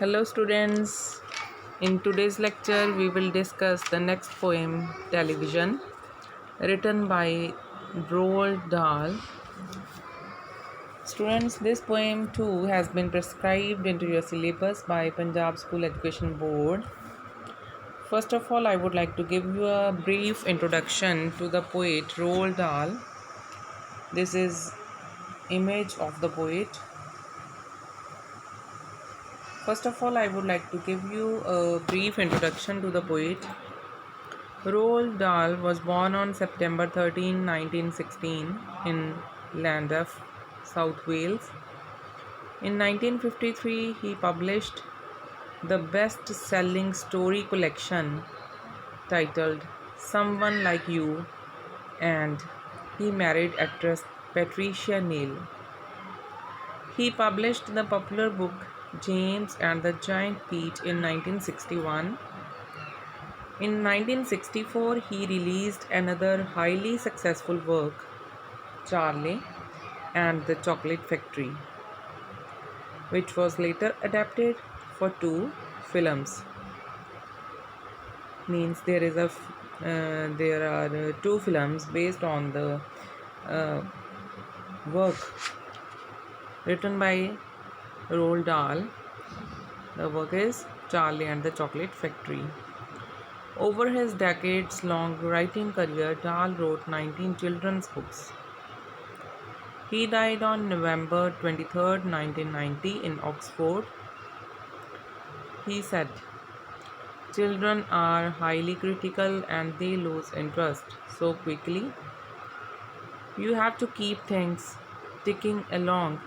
Hello, students. In today's lecture, we will discuss the next poem, Television, written by Roald Dahl. Students, this poem too has been prescribed into your syllabus by Punjab School Education Board. First of all, I would like to give you a brief introduction to the poet Roald Dahl. This is image of the poet. First of all, I would like to give you a brief introduction to the poet. Roald Dahl was born on September 13, 1916 in Llandaff, South Wales. In 1953, he published the best-selling story collection titled Someone Like You, and he married actress Patricia Neal. He published the popular book James and the Giant Peach in 1961. In 1964, he released another highly successful work, Charlie and the Chocolate Factory, which was later adapted for two films. Means there are two films based on the work written by Roald Dahl. The work is Charlie and the Chocolate Factory. Over his decades-long writing career, Dahl wrote 19 children's books. He died on November 23, 1990 in Oxford. He said, "Children are highly critical and they lose interest so quickly. You have to keep things ticking along,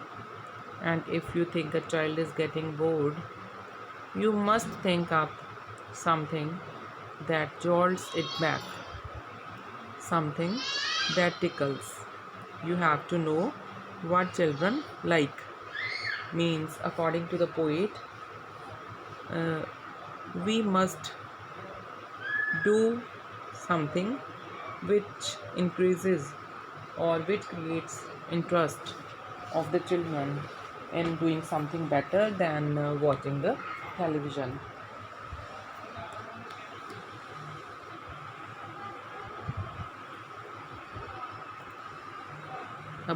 and if you think a child is getting bored, you must think up something that jolts it back, something that tickles. You have to know what children like." Means, according to the poet, we must do something which increases or which creates interest of the children in doing something better than watching the television.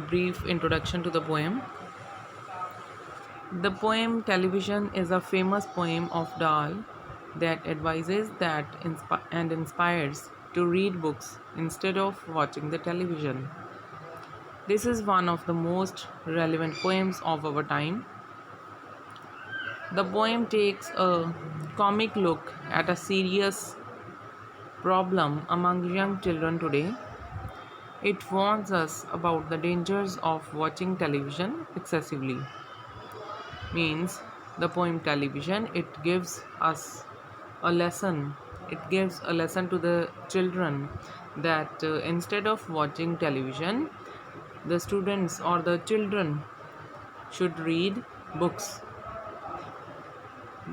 A brief introduction to the poem. The poem Television is a famous poem of Dahl that advises and inspires to read books instead of watching the television. This is one of the most relevant poems of our time. The poem takes a comic look at a serious problem among young children today. It warns us about the dangers of watching television excessively. Means, the poem Television, it gives us a lesson. It gives a lesson to the children that instead of watching television, the students or the children should read books.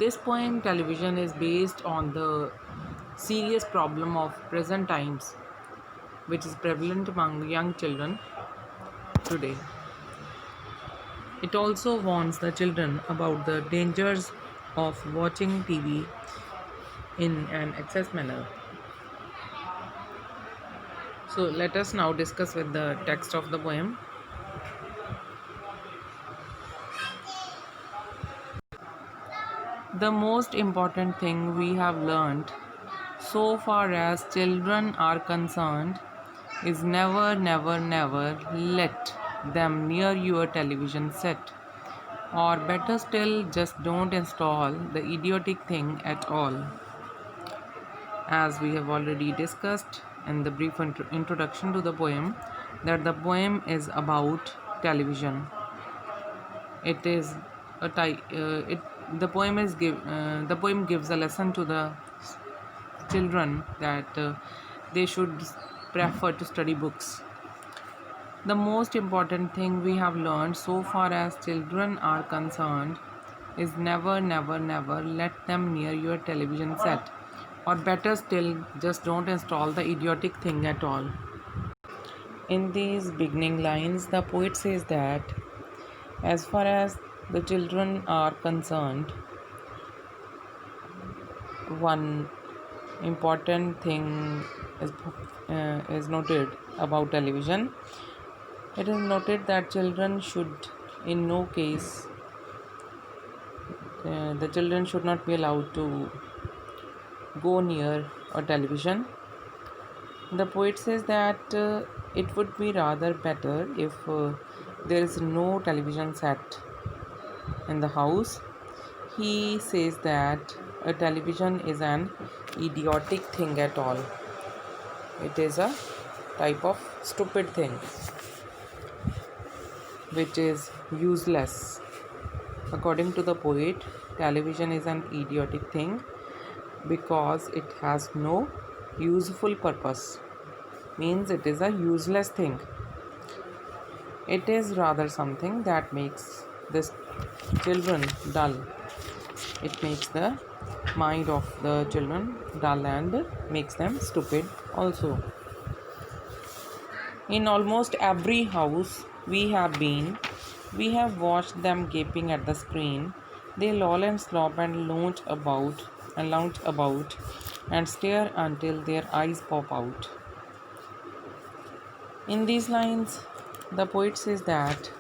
This poem Television is based on the serious problem of present times, which is prevalent among young children today. It also warns the children about the dangers of watching TV in an excess manner. So let us now discuss with the text of the poem. The most important thing we have learnt so far as children are concerned is never, never, never let them near your television set. Or better still, just don't install the idiotic thing at all. As we have already discussed in the brief introduction to the poem, that the poem is about television. It is a the poem gives a lesson to the children that they should prefer to study books. The most important thing we have learned so far as children are concerned is never, never, never let them near your television set. Or better still, just don't install the idiotic thing at all. In these beginning lines, the poet says that as far as the children are concerned, one important thing is noted about television. It is noted that children should, in no case, the children should not be allowed to go near a television. The poet says that it would be rather better if there is no television set in the house. He says that a television is an idiotic thing at all. It is a type of stupid thing which is useless. According to the poet, television is an idiotic thing because it has no useful purpose. Means it is a useless thing. It is rather something that makes the children dull. It makes the mind of the children dull and makes them stupid also. In almost every house we have watched them gaping at the screen. They loll and slop and lounge about and stare until their eyes pop out. In these lines, the poet says that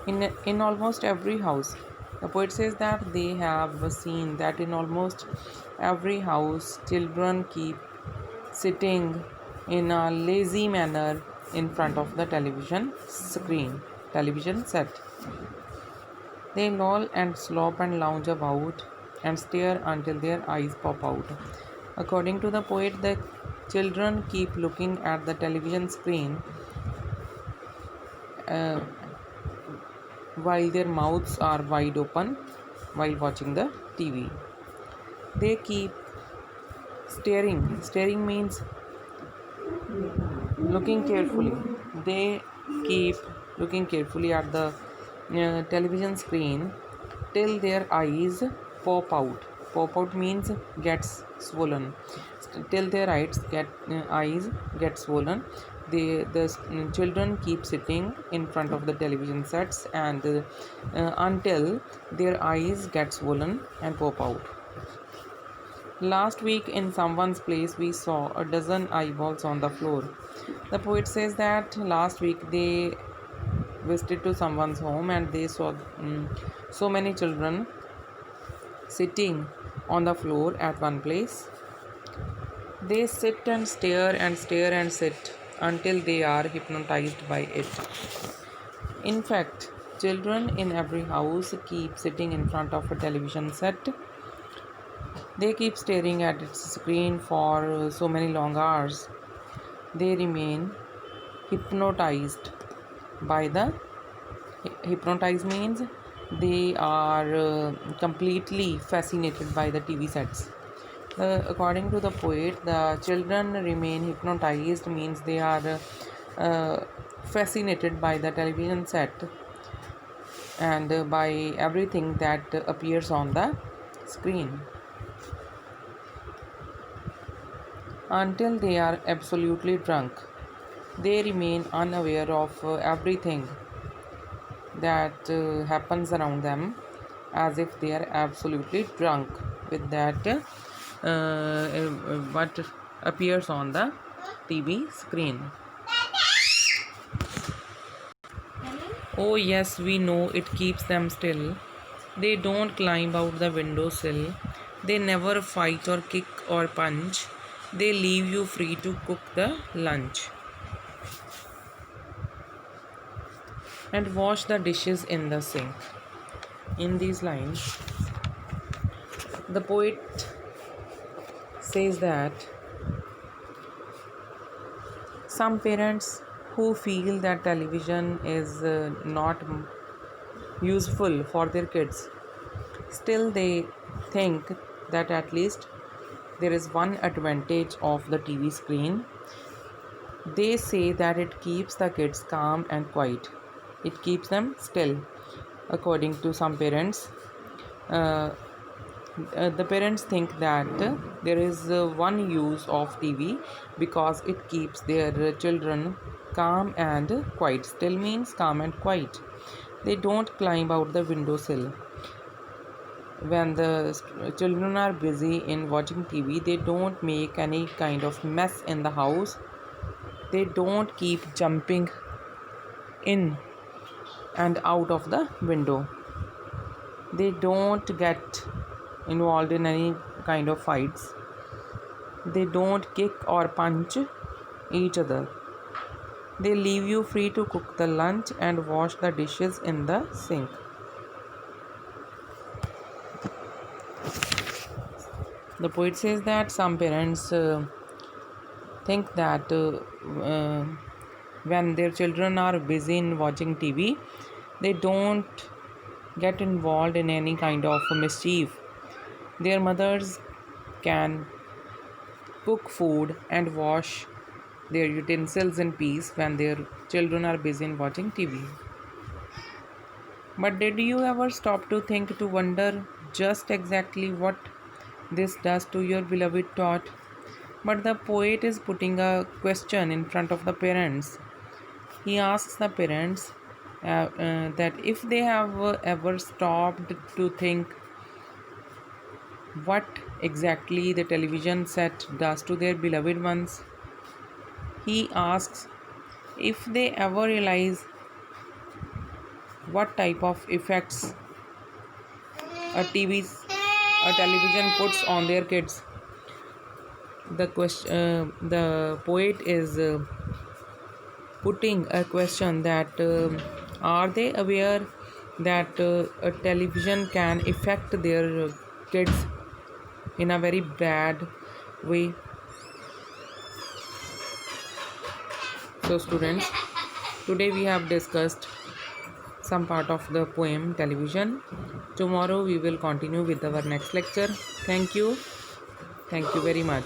in almost every house, the poet says that they have seen that in almost every house, children keep sitting in a lazy manner in front of the television set. They loll and slop and lounge about and stare until their eyes pop out. According to the poet, the children keep looking at the television screen uh, while their mouths are wide open while watching the TV. They keep staring. Staring means looking carefully. They keep looking carefully at the television screen till their eyes pop out. Pop out means gets swollen. Till their eyes get swollen. The children keep sitting in front of the television sets and until their eyes get swollen and pop out. Last week, in someone's place, we saw a dozen eyeballs on the floor. The poet says that last week they visited to someone's home and they saw so many children sitting on the floor at one place. They sit and stare and stare and sit until they are hypnotized by it. In fact, children in every house keep sitting in front of a television set. They keep staring at its screen for so many long hours. They remain hypnotized by the hypnotized means they are completely fascinated by the TV sets. According to the poet, the children remain hypnotized means they are fascinated by the television set and by everything that appears on the screen until they are absolutely drunk. They remain unaware of everything that happens around them as if they are absolutely drunk with that what appears on the TV screen. Oh, yes, we know it keeps them still. They don't climb out the windowsill. They never fight or kick or punch. They leave you free to cook the lunch and wash the dishes in the sink. In these lines, the poet says that some parents who feel that television is not useful for their kids, still they think that at least there is one advantage of the TV screen. They say that it keeps the kids calm and quiet. It keeps them still. According to some parents, the parents think that there is one use of TV because it keeps their children calm and quiet. Still means calm and quiet. They don't climb out the windowsill. when the children are busy in watching TV, they don't make any kind of mess in the house. They don't keep jumping in and out of the window. They don't get involved in any kind of fights. They don't kick or punch each other. They leave you free to cook the lunch and wash the dishes in the sink. The poet says that some parents think that when their children are busy in watching TV, they don't get involved in any kind of mischief. Their mothers can cook food and wash their utensils in peace when their children are busy in watching TV. But did you ever stop to think, to wonder just exactly what this does to your beloved thought? But the poet is putting a question in front of the parents. He asks the parents that if they have ever stopped to think what exactly the television set does to their beloved ones. He asks if they ever realize what type of effects a television puts on their kids. The poet is putting a question that are they aware that a television can affect their kids in a very bad way. So students, today we have discussed some part of the poem Television. Tomorrow we will continue with our next lecture. Thank you very much.